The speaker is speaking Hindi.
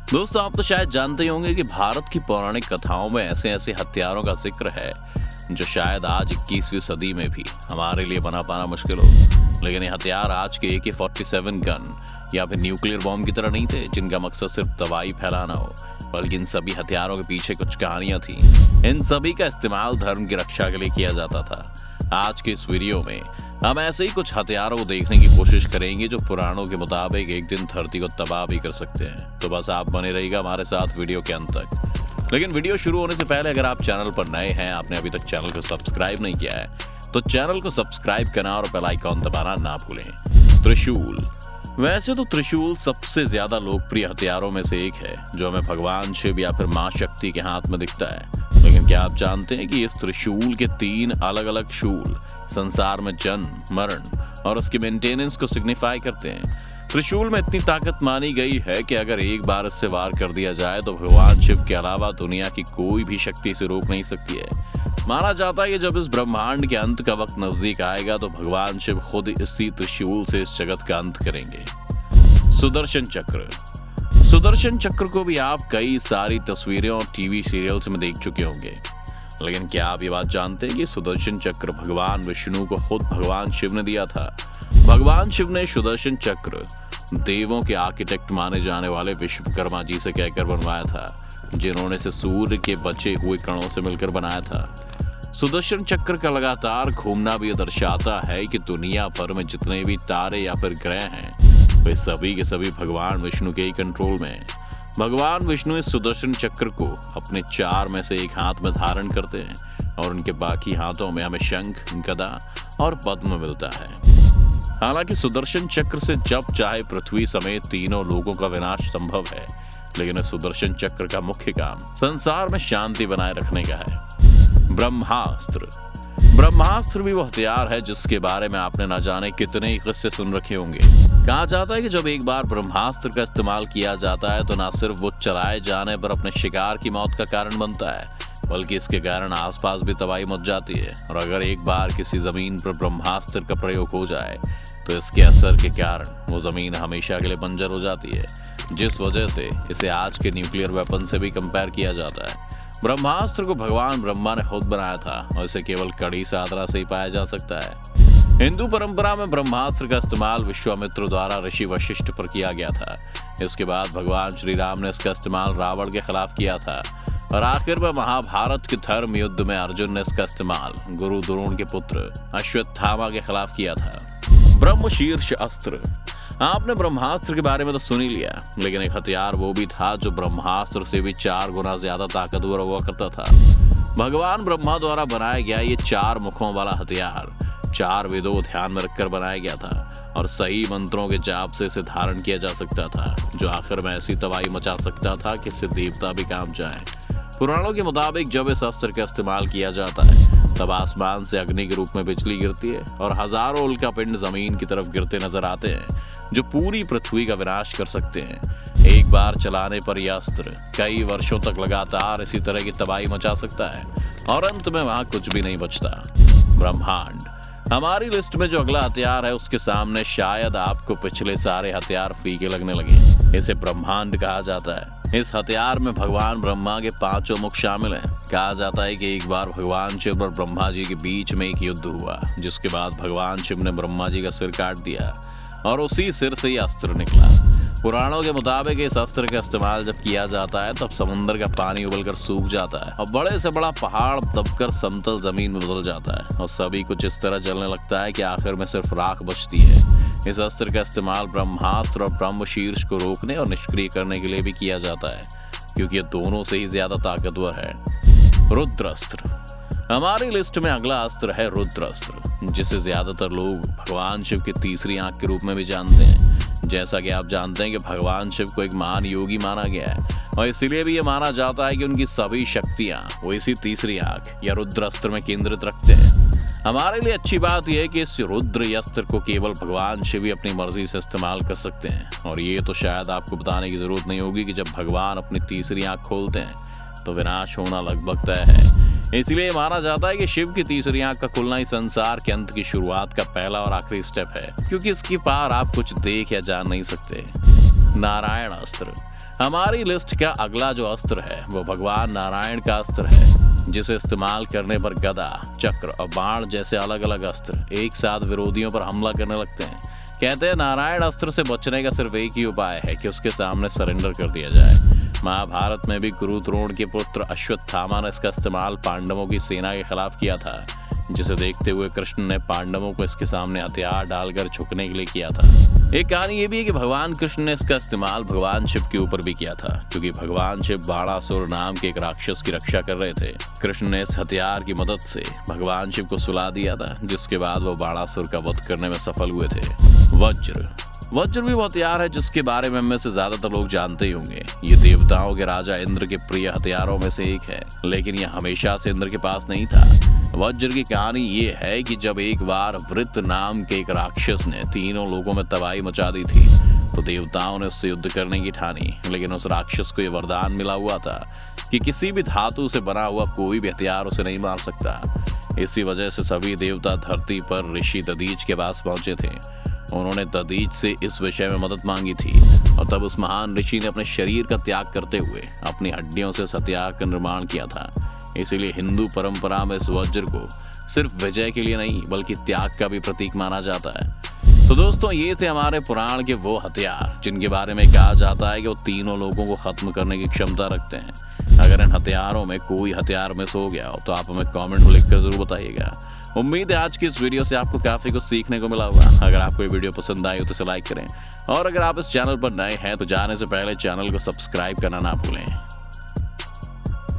दोस्तों, आप तो शायद जानते ही होंगे कि भारत की पौराणिक कथाओं में ऐसे ऐसे हथियारों का जिक्र है जो शायद आज 21वीं सदी में भी हमारे लिए बना पाना मुश्किल हो। लेकिन ये हथियार आज के AK-47 गन या फिर न्यूक्लियर बॉम्ब की तरह नहीं थे जिनका मकसद सिर्फ दवाई फैलाना हो, बल्कि इन सभी हथियारों के पीछे कुछ कहानियां थी। इन सभी का इस्तेमाल धर्म की रक्षा के लिए किया जाता था। आज के इस वीडियो में हम ऐसे ही कुछ हथियारों को देखने की कोशिश करेंगे जो पुराणों के मुताबिक एक दिन धरती को तबाह भी कर सकते हैं। तो बस आप बने रहिएगा हमारे साथ वीडियो के अंत तक। लेकिन वीडियो शुरू होने से पहले अगर आप चैनल पर नए हैं, आपने अभी तक चैनल को सब्सक्राइब नहीं किया है, तो चैनल को सब्सक्राइब करना और बेल आइकॉन दबाना ना भूलें। त्रिशूल। वैसे तो त्रिशूल सबसे ज्यादा लोकप्रिय हथियारों में से एक है जो हमें भगवान शिव या फिर मां शक्ति के हाथ में दिखता है। लेकिन क्या आप जानते हैं कि इस त्रिशूल के 3 अलग अलग शूल संसार में जन्म, मरण और उसके मेंटेनेंस को सिग्निफाई करते हैं। त्रिशूल में इतनी ताकत मानी गई है कि अगर एक बार इससे वार कर दिया जाए तो भगवान शिव के अलावा दुनिया की कोई भी शक्ति इसे रोक नहीं सकती है। माना जाता है कि जब इस ब्रह्मांड के अंत का वक्त नजदीक आएगा तो भगवान शिव खुद इसी त्रिशूल से इस जगत का अंत करेंगे। सुदर्शन चक्र। सुदर्शन चक्र को भी आप कई सारी तस्वीरें और टीवी सीरियल्स में देख चुके होंगे। लेकिन क्या आप ये बात जानते हैं कि सुदर्शन चक्र भगवान विष्णु को खुद भगवान शिव ने दिया था। भगवान शिव ने सुदर्शन चक्र देवों के आर्किटेक्ट माने जाने वाले विश्वकर्मा जी से कहकर बनवाया था, जिन्होंने इसे सूर्य के बचे हुए कणों से मिलकर बनाया था। सुदर्शन चक्र का लगातार घूमना भी दर्शाता है कि दुनिया भर में जितने भी तारे या फिर ग्रह हैं, वे सभी के सभी भगवान विष्णु के ही कंट्रोल में हैं। भगवान विष्णु इस सुदर्शन चक्र को अपने 4 में से एक हाथ में धारण करते हैं और उनके बाकी हाथों में हमें शंख, गदा और पद्म मिलता है। हालांकि सुदर्शन चक्र से जब चाहे पृथ्वी समेत तीनों लोगों का विनाश संभव है, लेकिन इस सुदर्शन चक्र का मुख्य काम संसार में शांति बनाए रखने का है। ब्रह्मास्त्र। ब्रह्मास्त्र भी वो हथियार है जिसके बारे में आपने न जाने कितने ही किस्से सुन रखे होंगे। कहा जाता है कि जब एक बार ब्रह्मास्त्र का इस्तेमाल किया जाता है तो न सिर्फ वो चलाए जाने पर अपने शिकार की मौत का कारण बनता है, बल्कि इसके कारण आसपास भी तबाही मच जाती है। और अगर एक बार किसी जमीन पर ब्रह्मास्त्र का प्रयोग हो जाए तो इसके असर के कारण वो जमीन हमेशा के लिए बंजर हो जाती है, जिस वजह से इसे आज के न्यूक्लियर वेपन से भी कंपेयर किया जाता है। ब्रह्मास्त्र को भगवान ब्रह्मा ने खुद बनाया था और इसे केवल कड़ी साधना से ही पाया जा सकता है। हिंदू परंपरा में ब्रह्मास्त्र का इस्तेमाल विश्वामित्र द्वारा ऋषि वशिष्ठ पर किया गया था। इसके बाद भगवान श्री राम ने इसका इस्तेमाल रावण के खिलाफ किया था और आखिर में महाभारत के धर्म युद्ध में अर्जुन ने इसका इस्तेमाल गुरु द्रोण के पुत्र अश्वत्थामा के खिलाफ किया था। ब्रह्मशीर्ष अस्त्र। आपने ब्रह्मास्त्र के बारे में तो सुन ही लिया, लेकिन एक हथियार वो भी था जो ब्रह्मास्त्र से भी 4 गुना ज्यादा ताकतवर हुआ करता था। भगवान ब्रह्मा द्वारा बनाया गया ये 4 मुखों वाला हथियार 4 वेदों को ध्यान में रखकर बनाया गया था और सही मंत्रों के जाप से इसे धारण किया जा सकता था, जो आखिर में ऐसी तबाही मचा सकता था कि इससे देवता भी काम जाए। पुराणों के मुताबिक जब इस अस्त्र का इस्तेमाल किया जाता है तब आसमान से अग्नि के रूप में बिजली गिरती है और हजारों उल्कापिंड जमीन की तरफ गिरते नजर आते हैं, जो पूरी पृथ्वी का विनाश कर सकते हैं। एक बार चलाने पर यह अस्त्र कई वर्षों तक लगातार इसी तरह की तबाही मचा सकता है और अंत में वहां कुछ भी नहीं बचता। ब्रह्मांड। हमारी लिस्ट में जो अगला हथियार है उसके सामने शायद आपको पिछले सारे हथियार फीके लगने लगे। इसे ब्रह्मांड कहा जाता है। इस हथियार में भगवान ब्रह्मा के 5 मुख शामिल हैं। कहा जाता है कि एक बार भगवान शिव और ब्रह्मा जी के बीच में एक युद्ध हुआ, जिसके बाद भगवान शिव ने ब्रह्मा जी का सिर काट दिया और उसी सिर से ये अस्त्र निकला। पुराणों के मुताबिक इस अस्त्र का इस्तेमाल जब किया जाता है तब समुद्र का पानी उबलकर सूख जाता है और बड़े से बड़ा पहाड़ दबकर समतल जमीन में बदल जाता है और सभी कुछ इस तरह जलने लगता है कि आखिर में सिर्फ राख बचती है। इस अस्त्र का इस्तेमाल ब्रह्मास्त्र और ब्रह्मशीर्ष को रोकने और निष्क्रिय करने के लिए भी किया जाता है, क्योंकि ये दोनों से ही ज्यादा ताकतवर है। रुद्रास्त्र। हमारी लिस्ट में अगला अस्त्र है रुद्रास्त्र, जिसे ज्यादातर लोग भगवान शिव की तीसरी आंख के रूप में भी जानते हैं। जैसा कि आप जानते हैं कि भगवान शिव को एक महान योगी माना गया है और इसीलिए भी ये माना जाता है कि उनकी सभी शक्तियां वो इसी तीसरी आंख या रुद्रास्त्र में केंद्रित रखते हैं। हमारे लिए अच्छी बात यह है कि इस रुद्र अस्त्र को केवल भगवान शिव ही अपनी मर्जी से इस्तेमाल कर सकते हैं और ये तो शायद आपको बताने की जरूरत नहीं होगी कि जब भगवान अपनी तीसरी आंख खोलते हैं तो विनाश होना लगभग तय है। इसलिए माना जाता है कि शिव की तीसरी आंख का खुलना ही संसार के अंत की शुरुआत का पहला और आखिरी स्टेप है, क्योंकि इसके पार आप कुछ देख या जान नहीं सकते। नारायण अस्त्र। हमारी लिस्ट का अगला जो अस्त्र है वो भगवान नारायण का अस्त्र है, जिसे इस्तेमाल करने पर गदा, चक्र और बाण जैसे अलग अलग अस्त्र एक साथ विरोधियों पर हमला करने लगते हैं। कहते हैं नारायण अस्त्र से बचने का सिर्फ एक ही उपाय है कि उसके सामने सरेंडर कर दिया जाए। महाभारत में भी गुरु द्रोण के पुत्र अश्वत्थामा ने इसका इस्तेमाल पांडवों की सेना के खिलाफ किया था, जिसे देखते हुए कृष्ण ने पांडवों को इसके सामने हथियार डालकर झुकने के लिए किया था। एक कहानी ये भी है कि भगवान कृष्ण ने इसका इस्तेमाल भगवान शिव के ऊपर भी किया था, क्योंकि भगवान शिव बाणासुर नाम के एक राक्षस की रक्षा कर रहे थे। कृष्ण ने इस हथियार की मदद से भगवान शिव को सुला दिया था, जिसके बाद वो बाणासुर का वध करने में सफल हुए थे। वज्र भी वो हथियार है जिसके बारे में से ज्यादातर लोग जानते ही होंगे। ये देवताओं के राजा इंद्र के प्रिय हथियारों में से एक है, लेकिन यह हमेशा से इंद्र के पास नहीं था। वज्र की कहानी ये है कि जब एक बार वृत्त नाम के एक राक्षस ने तीनों लोगों में तबाही मचा दी थी, तो देवताओं ने उससे युद्ध करने की ठानी। लेकिन उस राक्षस को यह वरदान मिला हुआ था कि किसी भी धातु से बना हुआ कोई भी हथियार उसे नहीं मार सकता। इसी वजह से सभी देवता धरती पर ऋषि दधीच के पास पहुंचे थे। उन्होंने दधीच से इस विषय में मदद मांगी थी, और तब उस महान ऋषि ने अपने शरीर का त्याग करते हुए अपनी हड्डियों से इस हथियार का निर्माण किया था। इसीलिए हिंदू परंपरा में इस वज्र को सिर्फ विजय के लिए नहीं बल्कि त्याग का भी प्रतीक माना जाता है। तो दोस्तों, ये थे हमारे पुराण के वो हथियार जिनके बारे में कहा जाता है कि वो तीनों लोगों को खत्म करने की क्षमता रखते हैं। अगर इन हथियारों में कोई हथियार मिस हो गया हो तो आप हमें कमेंट में लिखकर जरूर बताइएगा। उम्मीद है आज की इस वीडियो से आपको काफी कुछ सीखने को मिला होगा। अगर आपको ये वीडियो पसंद आई हो तो इसे लाइक करें, और अगर आप इस चैनल पर नए हैं तो जाने से पहले चैनल को सब्सक्राइब करना ना भूलें।